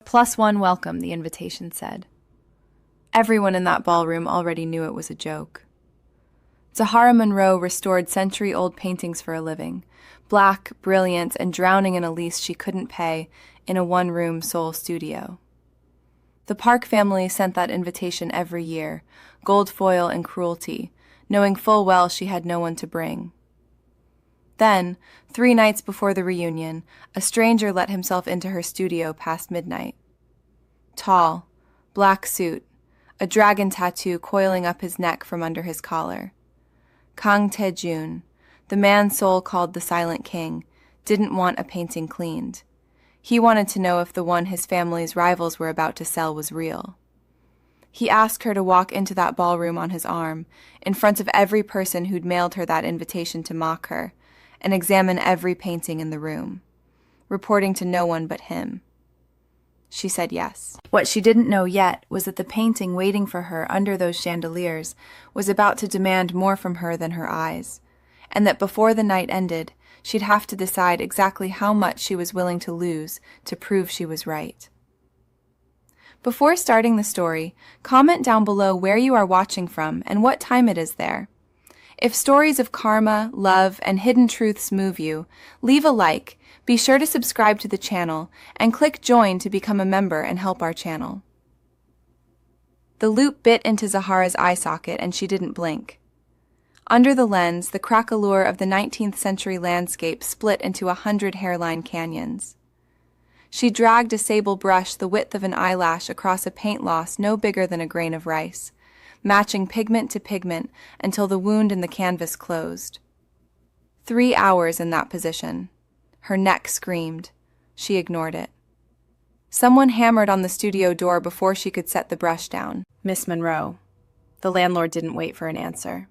+1 welcome, the invitation said. Everyone in that ballroom already knew it was a joke. Zahara Monroe restored century-old paintings for a living, black, brilliant, and drowning in a lease she couldn't pay in a one-room Seoul studio. The Park family sent that invitation every year, gold foil and cruelty, knowing full well she had no one to bring. Then, 3 nights before the reunion, a stranger let himself into her studio past midnight. Tall, black suit, a dragon tattoo coiling up his neck from under his collar. Kang Tae-jun, the man Seoul called the Silent King, didn't want a painting cleaned. He wanted to know if the one his family's rivals were about to sell was real. He asked her to walk into that ballroom on his arm, in front of every person who'd mailed her that invitation to mock her, and examine every painting in the room, reporting to no one but him. She said yes. What she didn't know yet was that the painting waiting for her under those chandeliers was about to demand more from her than her eyes, and that before the night ended, she'd have to decide exactly how much she was willing to lose to prove she was right. Before starting the story, comment down below where you are watching from and what time it is there. If stories of karma, love, and hidden truths move you, leave a like, be sure to subscribe to the channel, and click join to become a member and help our channel. The loop bit into Zahara's eye socket and she didn't blink. Under the lens, the craquelure of the 19th century landscape split into 100 hairline canyons. She dragged a sable brush the width of an eyelash across a paint loss no bigger than a grain of rice, matching pigment to pigment until the wound in the canvas closed. 3 hours in that position. Her neck screamed. She ignored it. Someone hammered on the studio door before she could set the brush down. Miss Monroe. The landlord didn't wait for an answer.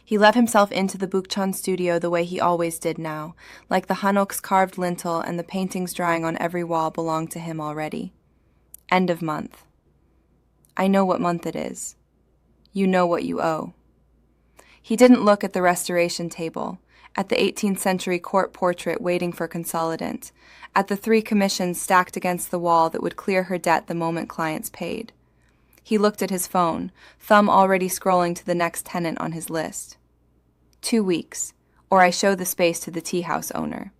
He let himself into the Bukchon studio the way he always did now, like the Hanok's carved lintel and the paintings drying on every wall belonged to him already. End of month. I know what month it is. You know what you owe. He didn't look at the restoration table, at the 18th century court portrait waiting for consolidant, at the 3 commissions stacked against the wall that would clear her debt the moment clients paid. He looked at his phone, thumb already scrolling to the next tenant on his list. 2 weeks, or I show the space to the tea house owner.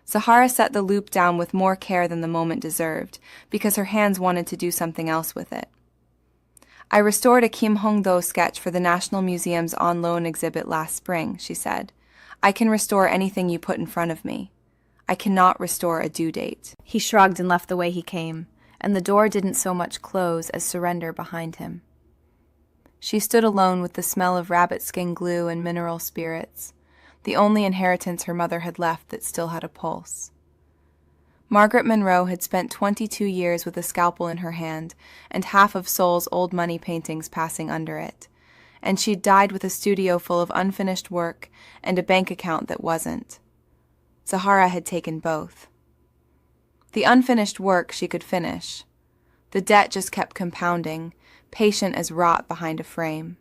Zahara set the loop down with more care than the moment deserved, because her hands wanted to do something else with it. I restored a Kim Hong-do sketch for the National Museum's on-loan exhibit last spring, she said. I can restore anything you put in front of me. I cannot restore a due date. He shrugged and left the way he came, and the door didn't so much close as surrender behind him. She stood alone with the smell of rabbit skin glue and mineral spirits, the only inheritance her mother had left that still had a pulse. Margaret Monroe had spent 22 years with a scalpel in her hand and half of Seoul's old money paintings passing under it, and she'd died with a studio full of unfinished work and a bank account that wasn't. Zahara had taken both. The unfinished work she could finish. The debt just kept compounding, patient as rot behind a frame.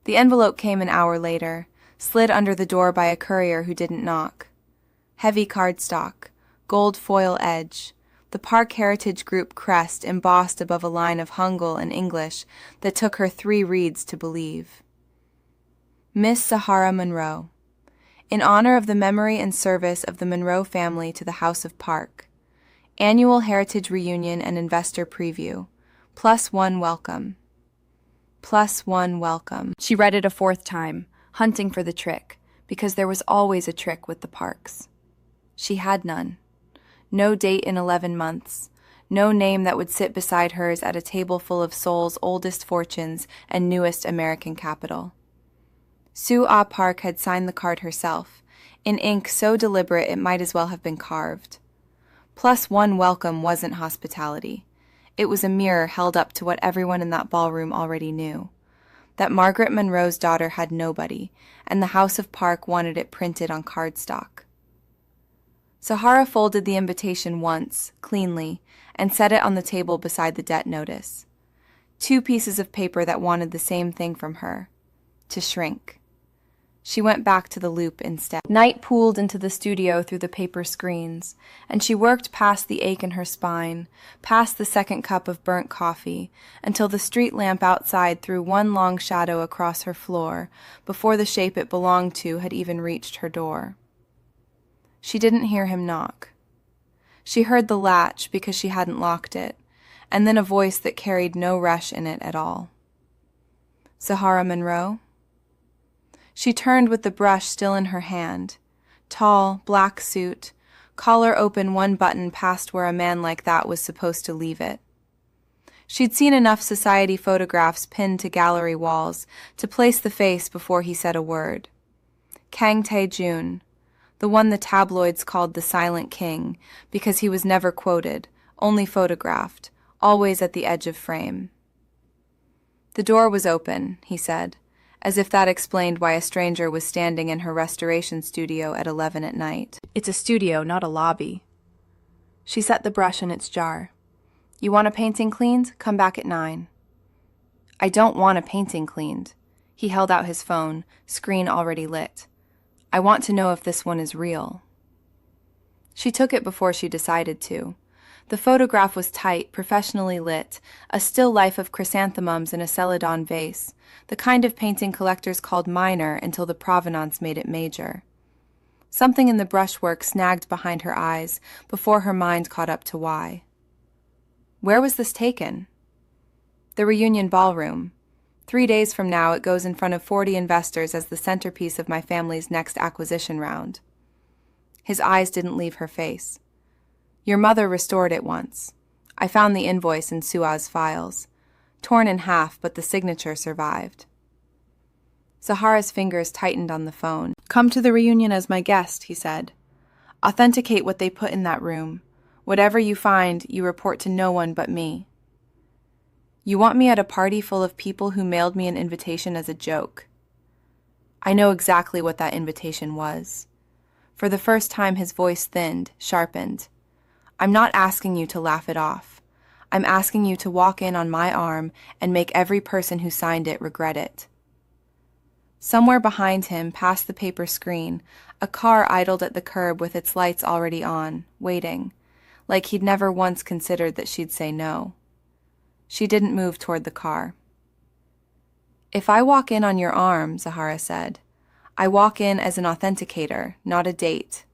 The envelope came an hour later, slid under the door by a courier who didn't knock. Heavy cardstock, gold foil edge, the Park Heritage Group crest embossed above a line of Hangul and English that took her 3 reads to believe. Miss Zahara Monroe. In honor of the memory and service of the Monroe family to the House of Park. Annual Heritage Reunion and Investor Preview. +1 welcome. +1 welcome. She read it a 4th time, hunting for the trick, because there was always a trick with the Parks. She had none. No date in 11 months, no name that would sit beside hers at a table full of Seoul's oldest fortunes and newest American capital. Sue Ah Park had signed the card herself, in ink so deliberate it might as well have been carved. +1 welcome wasn't hospitality. It was a mirror held up to what everyone in that ballroom already knew, that Margaret Monroe's daughter had nobody, and the House of Park wanted it printed on cardstock. Zahara folded the invitation once, cleanly, and set it on the table beside the debt notice. 2 pieces of paper that wanted the same thing from her, to shrink. She went back to the loop instead. Night pooled into the studio through the paper screens, and she worked past the ache in her spine, past the second cup of burnt coffee, until the street lamp outside threw one long shadow across her floor, before the shape it belonged to had even reached her door. She didn't hear him knock. She heard the latch because she hadn't locked it, and then a voice that carried no rush in it at all. Zahara Monroe? She turned with the brush still in her hand. Tall, black suit, collar open one button past where a man like that was supposed to leave it. She'd seen enough society photographs pinned to gallery walls to place the face before he said a word. Kang Tae-jun, the one the tabloids called the Silent King because he was never quoted, only photographed, always at the edge of frame. The door was open, he said, as if that explained why a stranger was standing in her restoration studio at 11 at night. It's a studio, not a lobby. She set the brush in its jar. You want a painting cleaned? Come back at 9. I don't want a painting cleaned. He held out his phone, screen already lit. I want to know if this one is real. She took it before she decided to. The photograph was tight, professionally lit, a still life of chrysanthemums in a celadon vase, the kind of painting collectors called minor until the provenance made it major. Something in the brushwork snagged behind her eyes before her mind caught up to why. Where was this taken? The reunion ballroom. 3 days from now it goes in front of 40 investors as the centerpiece of my family's next acquisition round. His eyes didn't leave her face. Your mother restored it once. I found the invoice in Sua's files. Torn in half, but the signature survived. Zahara's fingers tightened on the phone. Come to the reunion as my guest, he said. Authenticate what they put in that room. Whatever you find, you report to no one but me. You want me at a party full of people who mailed me an invitation as a joke. I know exactly what that invitation was. For the first time his voice thinned, sharpened. I'm not asking you to laugh it off. I'm asking you to walk in on my arm and make every person who signed it regret it. Somewhere behind him, past the paper screen, a car idled at the curb with its lights already on, waiting, like he'd never once considered that she'd say no. She didn't move toward the car. If I walk in on your arm, Zahara said, I walk in as an authenticator, not a date.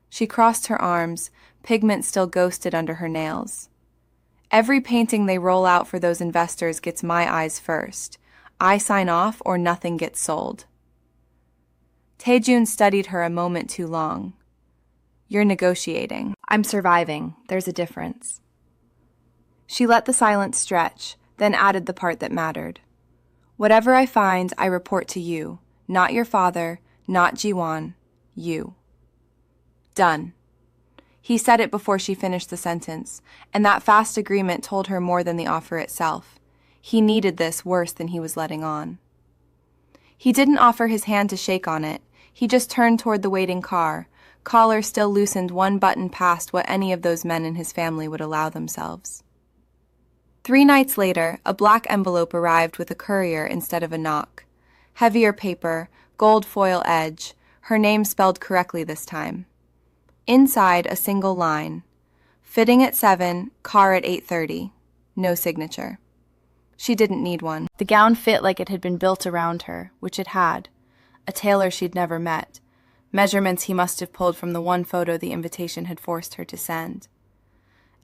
She crossed her arms, pigment still ghosted under her nails. Every painting they roll out for those investors gets my eyes first. I sign off or nothing gets sold. Tae-jun studied her a moment too long. You're negotiating. I'm surviving. There's a difference. She let the silence stretch, then added the part that mattered. Whatever I find, I report to you. Not your father, not Jiwon. You. Done. He said it before she finished the sentence, and that fast agreement told her more than the offer itself. He needed this worse than he was letting on. He didn't offer his hand to shake on it. He just turned toward the waiting car, collar still loosened one button past what any of those men in his family would allow themselves. 3 nights later, a black envelope arrived with a courier instead of a knock. Heavier paper, gold foil edge, her name spelled correctly this time. Inside, a single line. Fitting at 7, car at 8:30. No signature. She didn't need one. The gown fit like it had been built around her, which it had. A tailor she'd never met. Measurements he must have pulled from the one photo the invitation had forced her to send.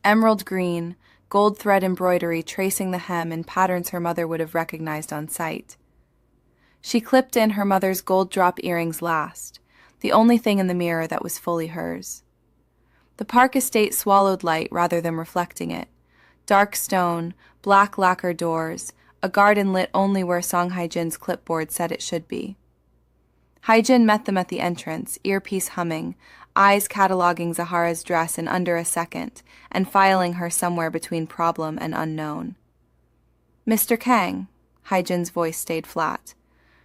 Emerald green, gold thread embroidery tracing the hem in patterns her mother would have recognized on sight. She clipped in her mother's gold drop earrings last, the only thing in the mirror that was fully hers. The park estate swallowed light rather than reflecting it. Dark stone, black lacquer doors, a garden lit only where Song Hae-jin's clipboard said it should be. Hae-jin met them at the entrance, earpiece humming, eyes cataloging Zahara's dress in under a second, and filing her somewhere between problem and unknown. Mr. Kang, Hae-jin's voice stayed flat.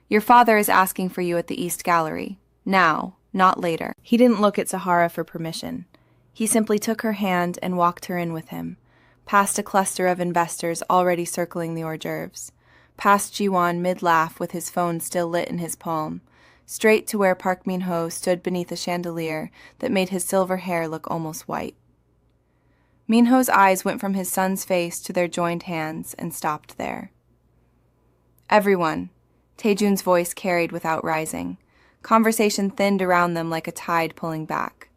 Your father is asking for you at the East Gallery. Now, not later. He didn't look at Zahara for permission. He simply took her hand and walked her in with him, past a cluster of investors already circling the hors d'oeuvres, past Jiwon mid-laugh with his phone still lit in his palm, straight to where Park Min-ho stood beneath a chandelier that made his silver hair look almost white. Min-ho's eyes went from his son's face to their joined hands and stopped there. Everyone, Taejun's voice carried without rising. Conversation thinned around them like a tide pulling back.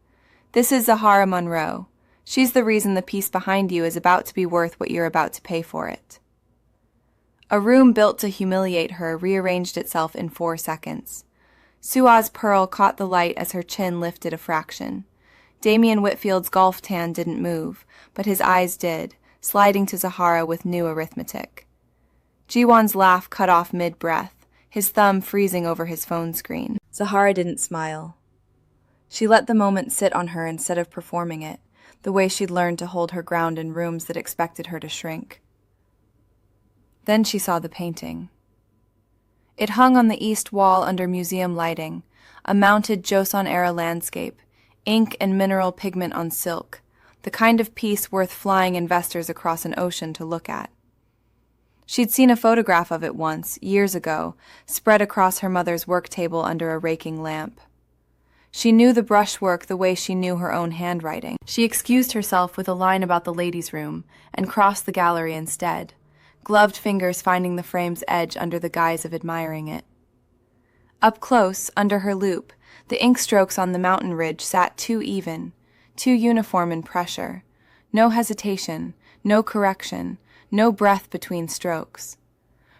This is Zahara Monroe. She's the reason the piece behind you is about to be worth what you're about to pay for it. A room built to humiliate her rearranged itself in 4 seconds. Sua's pearl caught the light as her chin lifted a fraction. Damian Whitfield's golf tan didn't move, but his eyes did, sliding to Zahara with new arithmetic. Jiwon's laugh cut off mid-breath, his thumb freezing over his phone screen. Zahara didn't smile. She let the moment sit on her instead of performing it, the way she'd learned to hold her ground in rooms that expected her to shrink. Then she saw the painting. It hung on the east wall under museum lighting, a mounted Joseon-era landscape, ink and mineral pigment on silk, the kind of piece worth flying investors across an ocean to look at. She'd seen a photograph of it once, years ago, spread across her mother's work table under a raking lamp. She knew the brushwork the way she knew her own handwriting. She excused herself with a line about the ladies' room and crossed the gallery instead, gloved fingers finding the frame's edge under the guise of admiring it. Up close, under her loupe, the ink strokes on the mountain ridge sat too even, too uniform in pressure. No hesitation, no correction, no breath between strokes.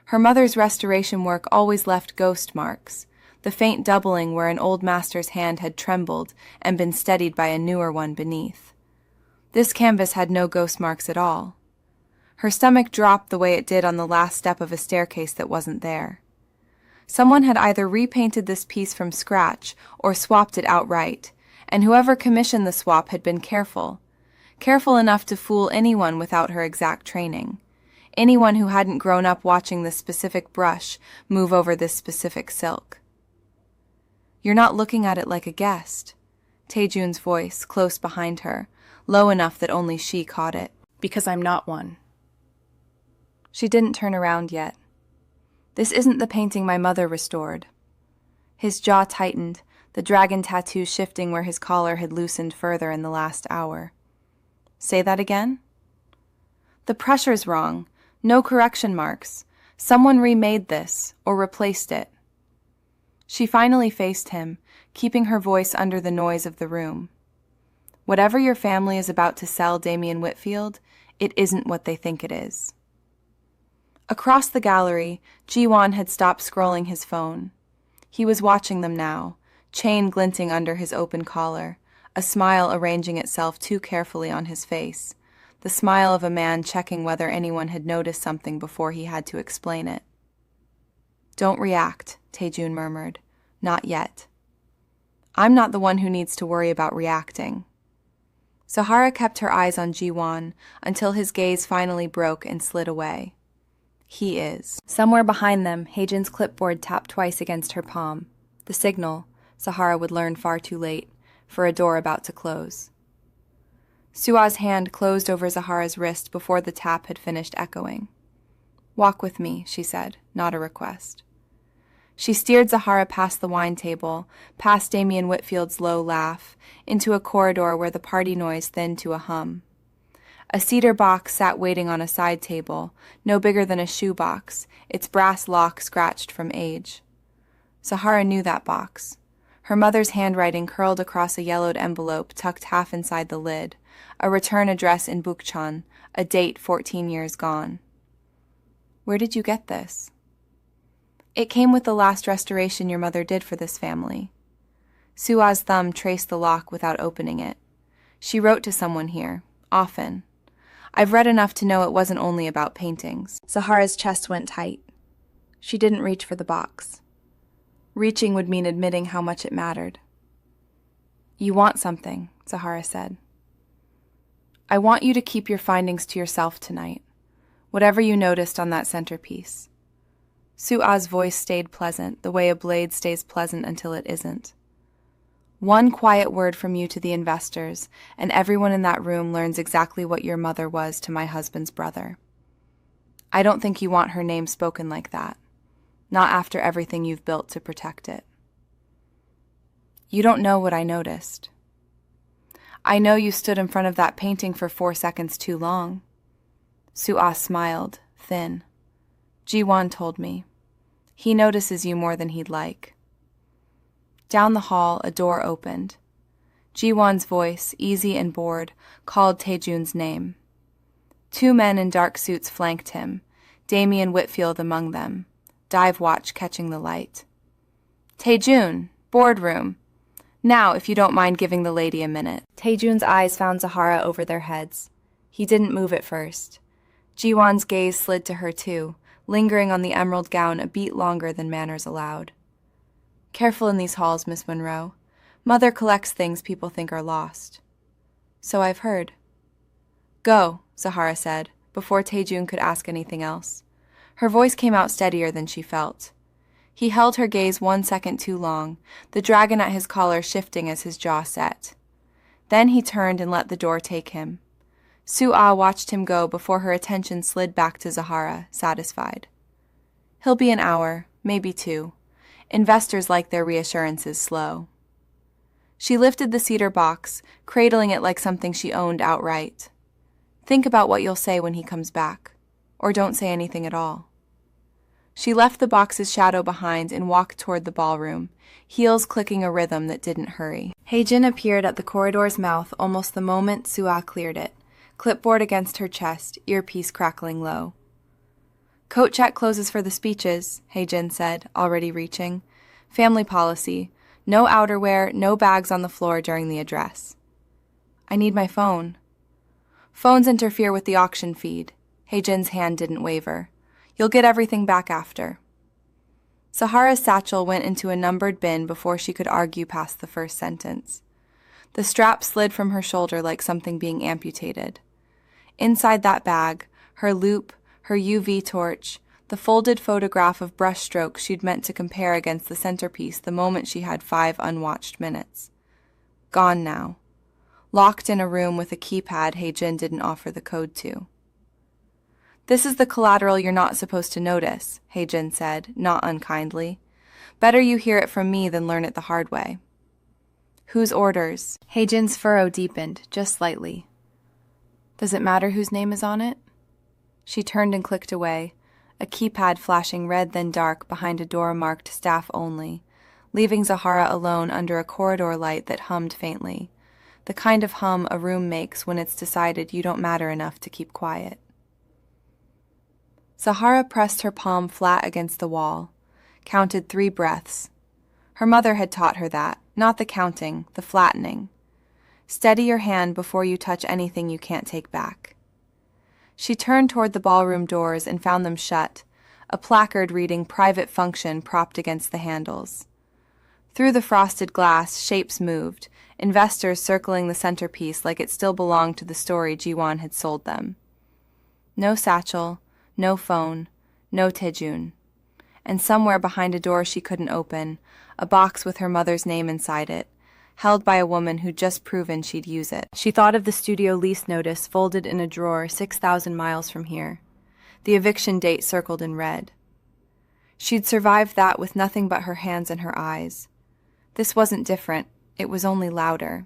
Her mother's restoration work always left ghost marks, the faint doubling where an old master's hand had trembled and been steadied by a newer one beneath. This canvas had no ghost marks at all. Her stomach dropped the way it did on the last step of a staircase that wasn't there. Someone had either repainted this piece from scratch or swapped it outright, and whoever commissioned the swap had been careful enough to fool anyone without her exact training, anyone who hadn't grown up watching this specific brush move over this specific silk. "You're not looking at it like a guest," Taejun's voice, close behind her, low enough that only she caught it. "Because I'm not one." She didn't turn around yet. "This isn't the painting my mother restored." His jaw tightened, the dragon tattoo shifting where his collar had loosened further in the last hour. "Say that again?" "The pressure's wrong. No correction marks. Someone remade this, or replaced it." She finally faced him, keeping her voice under the noise of the room. "Whatever your family is about to sell Damian Whitfield, it isn't what they think it is." Across the gallery, Jiwon had stopped scrolling his phone. He was watching them now, chain glinting under his open collar, a smile arranging itself too carefully on his face, the smile of a man checking whether anyone had noticed something before he had to explain it. "Don't react," Taejun murmured. "Not yet." "I'm not the one who needs to worry about reacting." Zahara kept her eyes on Jiwon until his gaze finally broke and slid away. "He is." Somewhere behind them, Haejin's clipboard tapped twice against her palm. The signal, Zahara would learn far too late, for a door about to close. Sua's hand closed over Zahara's wrist before the tap had finished echoing. "Walk with me," she said, not a request. She steered Zahara past the wine table, past Damian Whitfield's low laugh, into a corridor where the party noise thinned to a hum. A cedar box sat waiting on a side table, no bigger than a shoebox, its brass lock scratched from age. Zahara knew that box. Her mother's handwriting curled across a yellowed envelope tucked half inside the lid, a return address in Bukchon, a date 14 years gone. "Where did you get this?" "It came with the last restoration your mother did for this family." Sua's thumb traced the lock without opening it. "She wrote to someone here, often. I've read enough to know it wasn't only about paintings." Zahara's chest went tight. She didn't reach for the box. Reaching would mean admitting how much it mattered. "You want something," Zahara said. "I want you to keep your findings to yourself tonight, whatever you noticed on that centerpiece." Sua's voice stayed pleasant, the way a blade stays pleasant until it isn't. "One quiet word from you to the investors, and everyone in that room learns exactly what your mother was to my husband's brother. I don't think you want her name spoken like that, not after everything you've built to protect it." You don't know what I noticed. I know you stood in front of that painting for 4 seconds too long. Su'a smiled, thin. Ji-won told me. He notices you more than he'd like. Down the hall, a door opened. Ji-won's voice, easy and bored, called Taejun's name. 2 men in dark suits flanked him, Damian Whitfield among them, dive watch catching the light. Taejun, boardroom. Now, if you don't mind giving the lady a minute. Taejun's eyes found Zahara over their heads. He didn't move at first. Ji-won's gaze slid to her too, lingering on the emerald gown a beat longer than manners allowed. Careful in these halls, Miss Monroe. Mother collects things people think are lost. So I've heard. Go, Zahara said, before Taejun could ask anything else. Her voice came out steadier than she felt. He held her gaze 1 second too long, the dragon at his collar shifting as his jaw set. Then he turned and let the door take him. Su'a watched him go before her attention slid back to Zahara, satisfied. He'll be an hour, maybe 2. Investors like their reassurances slow. She lifted the cedar box, cradling it like something she owned outright. Think about what you'll say when he comes back, or don't say anything at all. She left the box's shadow behind and walked toward the ballroom, heels clicking a rhythm that didn't hurry. Haejin appeared at the corridor's mouth almost the moment Su'a cleared it, clipboard against her chest, earpiece crackling low. Coat check closes for the speeches, Haejin said, already reaching. Family policy. No outerwear, no bags on the floor during the address. I need my phone. Phones interfere with the auction feed. Haejin's hand didn't waver. You'll get everything back after. Zahara's satchel went into a numbered bin before she could argue past the first sentence. The strap slid from her shoulder like something being amputated. Inside that bag, her loupe, her UV torch, the folded photograph of brushstrokes she'd meant to compare against the centerpiece the moment she had 5 unwatched minutes. Gone now. Locked in a room with a keypad Haejin didn't offer the code to. This is the collateral you're not supposed to notice, Haejin said, not unkindly. Better you hear it from me than learn it the hard way. Whose orders? Haejin's furrow deepened, just slightly. Does it matter whose name is on it? She turned and clicked away, a keypad flashing red then dark behind a door marked staff only, leaving Zahara alone under a corridor light that hummed faintly, the kind of hum a room makes when it's decided you don't matter enough to keep quiet. Zahara pressed her palm flat against the wall, counted 3 breaths. Her mother had taught her that, not the counting, the flattening. Steady your hand before you touch anything you can't take back. She turned toward the ballroom doors and found them shut, a placard reading private function propped against the handles. Through the frosted glass, shapes moved, investors circling the centerpiece like it still belonged to the story Ji-won had sold them. No satchel, no phone, no Taejun. And somewhere behind a door she couldn't open, a box with her mother's name inside it, held by a woman who'd just proven she'd use it. She thought of the studio lease notice folded in a drawer 6,000 miles from here, the eviction date circled in red. She'd survived that with nothing but her hands and her eyes. This wasn't different, it was only louder.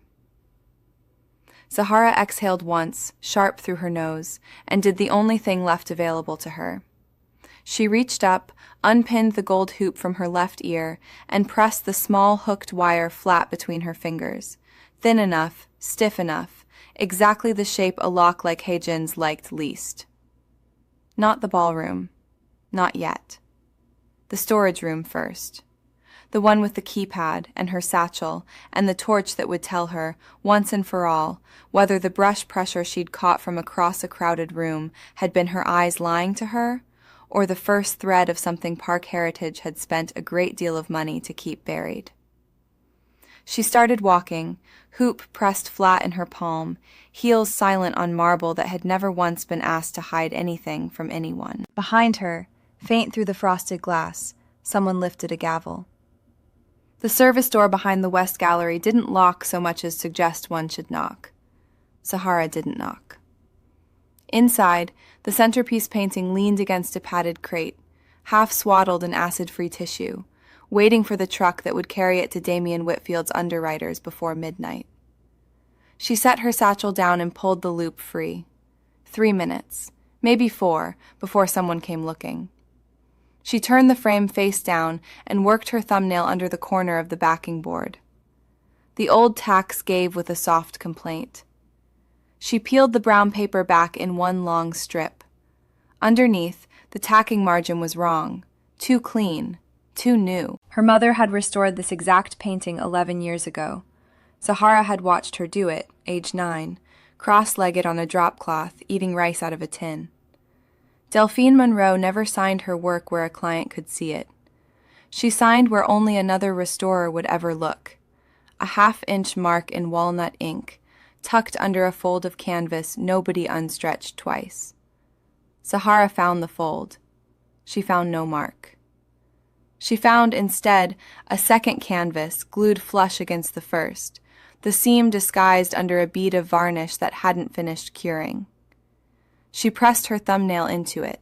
Zahara exhaled once, sharp through her nose, and did the only thing left available to her. She reached up, unpinned the gold hoop from her left ear, and pressed the small hooked wire flat between her fingers, thin enough, stiff enough, exactly the shape a lock like Haejin's liked least. Not the ballroom. Not yet. The storage room first. The one with the keypad, and her satchel, and the torch that would tell her, once and for all, whether the brush pressure she'd caught from across a crowded room had been her eyes lying to her, or the first thread of something Park Heritage had spent a great deal of money to keep buried. She started walking, hoop pressed flat in her palm, heels silent on marble that had never once been asked to hide anything from anyone. Behind her, faint through the frosted glass, someone lifted a gavel. The service door behind the West Gallery didn't lock so much as suggest one should knock. Zahara didn't knock. Inside, the centerpiece painting leaned against a padded crate, half swaddled in acid-free tissue, waiting for the truck that would carry it to Damien Whitfield's underwriters before midnight. She set her satchel down and pulled the loop free. 3 minutes, maybe 4, before someone came looking. She turned the frame face down and worked her thumbnail under the corner of the backing board. The old tacks gave with a soft complaint. She peeled the brown paper back in one long strip. Underneath, the tacking margin was wrong, too clean, too new. Her mother had restored this exact painting 11 years ago. Zahara had watched her do it, age 9, cross-legged on a drop cloth, eating rice out of a tin. Delphine Monroe never signed her work where a client could see it. She signed where only another restorer would ever look. A half-inch mark in walnut ink, tucked under a fold of canvas nobody unstretched twice. Zahara found the fold. She found no mark. She found, instead, a second canvas glued flush against the first, the seam disguised under a bead of varnish that hadn't finished curing. She pressed her thumbnail into it.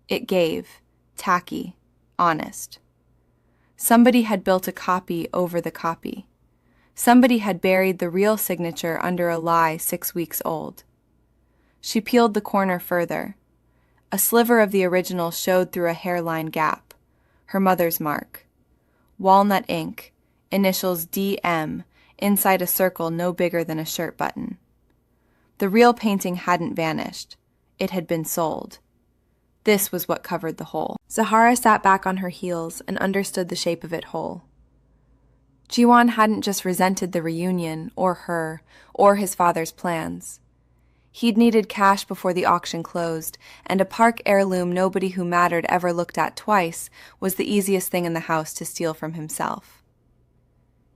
It gave, tacky, honest. Somebody had built a copy over the copy. Somebody had buried the real signature under a lie 6 weeks old. She peeled the corner further. A sliver of the original showed through a hairline gap. Her mother's mark. Walnut ink, initials DM, inside a circle no bigger than a shirt button. The real painting hadn't vanished. It had been sold. This was what covered the hole. Zahara sat back on her heels and understood the shape of it whole. Jiwon hadn't just resented the reunion, or her, or his father's plans. He'd needed cash before the auction closed, and a park heirloom nobody who mattered ever looked at twice was the easiest thing in the house to steal from himself.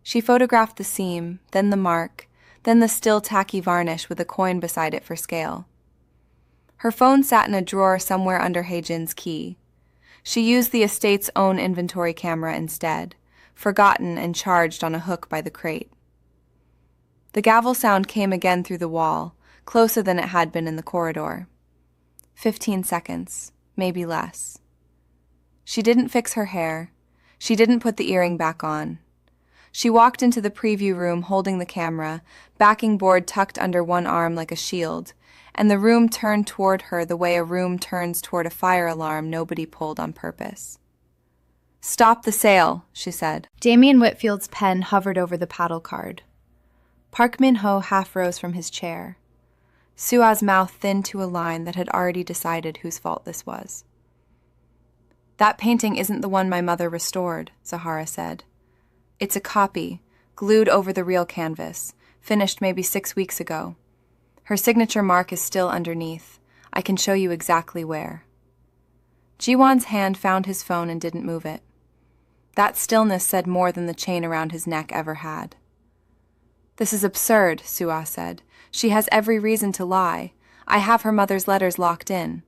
She photographed the seam, then the mark, then the still tacky varnish with a coin beside it for scale. Her phone sat in a drawer somewhere under Heijin's key. She used the estate's own inventory camera instead, forgotten and charged on a hook by the crate. The gavel sound came again through the wall, closer than it had been in the corridor. 15 seconds, maybe less. She didn't fix her hair. She didn't put the earring back on. She walked into the preview room holding the camera, backing board tucked under one arm like a shield, and the room turned toward her the way a room turns toward a fire alarm nobody pulled on purpose. "Stop the sale," she said. Damien Whitfield's pen hovered over the paddle card. Park Min-ho half rose from his chair. Sua's mouth thinned to a line that had already decided whose fault this was. "That painting isn't the one my mother restored," Zahara said. "It's a copy, glued over the real canvas, finished maybe 6 weeks ago. Her signature mark is still underneath. I can show you exactly where." Jiwon's hand found his phone and didn't move it. That stillness said more than the chain around his neck ever had. "This is absurd," Sua said. "She has every reason to lie. I have her mother's letters locked in."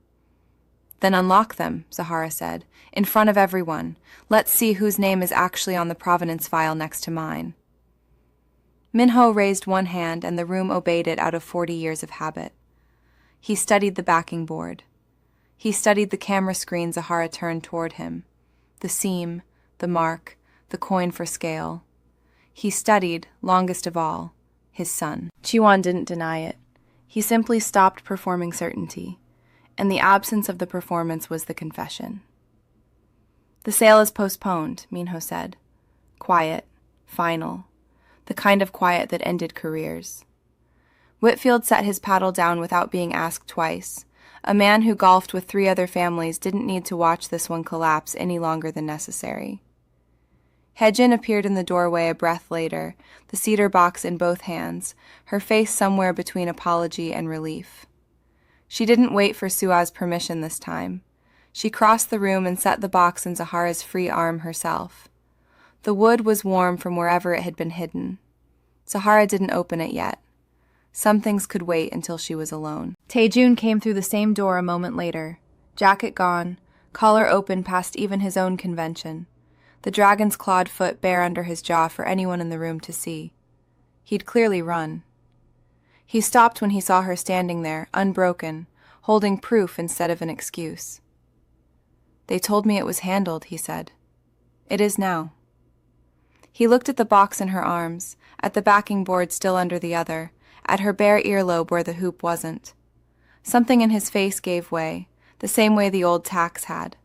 "Then unlock them," Zahara said, "in front of everyone. Let's see whose name is actually on the provenance file next to mine." Min-ho raised one hand and the room obeyed it out of 40 years of habit. He studied the backing board. He studied the camera screen Zahara turned toward him. The seam, the mark, the coin for scale. He studied, longest of all, his son. Jiwon didn't deny it. He simply stopped performing certainty, and the absence of the performance was the confession. "The sale is postponed," Min-ho said. Quiet, final, the kind of quiet that ended careers. Whitfield set his paddle down without being asked twice. A man who golfed with 3 other families didn't need to watch this one collapse any longer than necessary. Heijin appeared in the doorway a breath later, the cedar box in both hands, her face somewhere between apology and relief. She didn't wait for Sua's permission this time. She crossed the room and set the box in Zahara's free arm herself. The wood was warm from wherever it had been hidden. Zahara didn't open it yet. Some things could wait until she was alone. Taejun came through the same door a moment later, jacket gone, collar open past even his own convention, the dragon's clawed foot bare under his jaw for anyone in the room to see. He'd clearly run. He stopped when he saw her standing there, unbroken, holding proof instead of an excuse. "They told me it was handled," he said. "It is now." He looked at the box in her arms, at the backing board still under the other, at her bare earlobe where the hoop wasn't. Something in his face gave way, the same way the old tax had.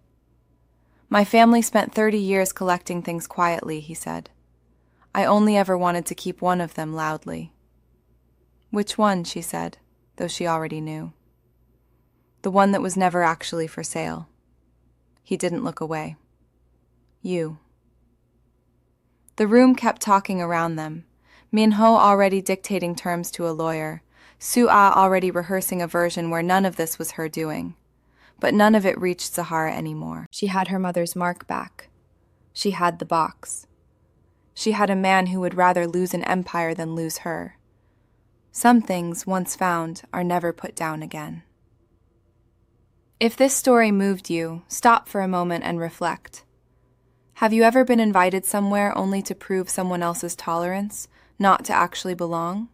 "My family spent 30 years collecting things quietly," he said. "I only ever wanted to keep one of them loudly." "Which one?" she said, though she already knew. "The one that was never actually for sale." He didn't look away. "You." The room kept talking around them, Minho already dictating terms to a lawyer, Su-ah already rehearsing a version where none of this was her doing. But none of it reached Zahara anymore. She had her mother's mark back. She had the box. She had a man who would rather lose an empire than lose her. Some things, once found, are never put down again. If this story moved you, stop for a moment and reflect. Have you ever been invited somewhere only to prove someone else's tolerance, not to actually belong?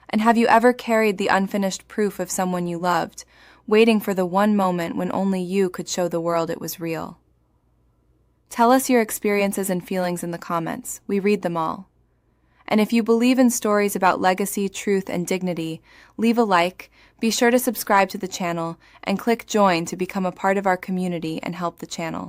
And have you ever carried the unfinished proof of someone you loved, waiting for the one moment when only you could show the world it was real? Tell us your experiences and feelings in the comments. We read them all. And if you believe in stories about legacy, truth, and dignity, leave a like, be sure to subscribe to the channel, and click join to become a part of our community and help the channel.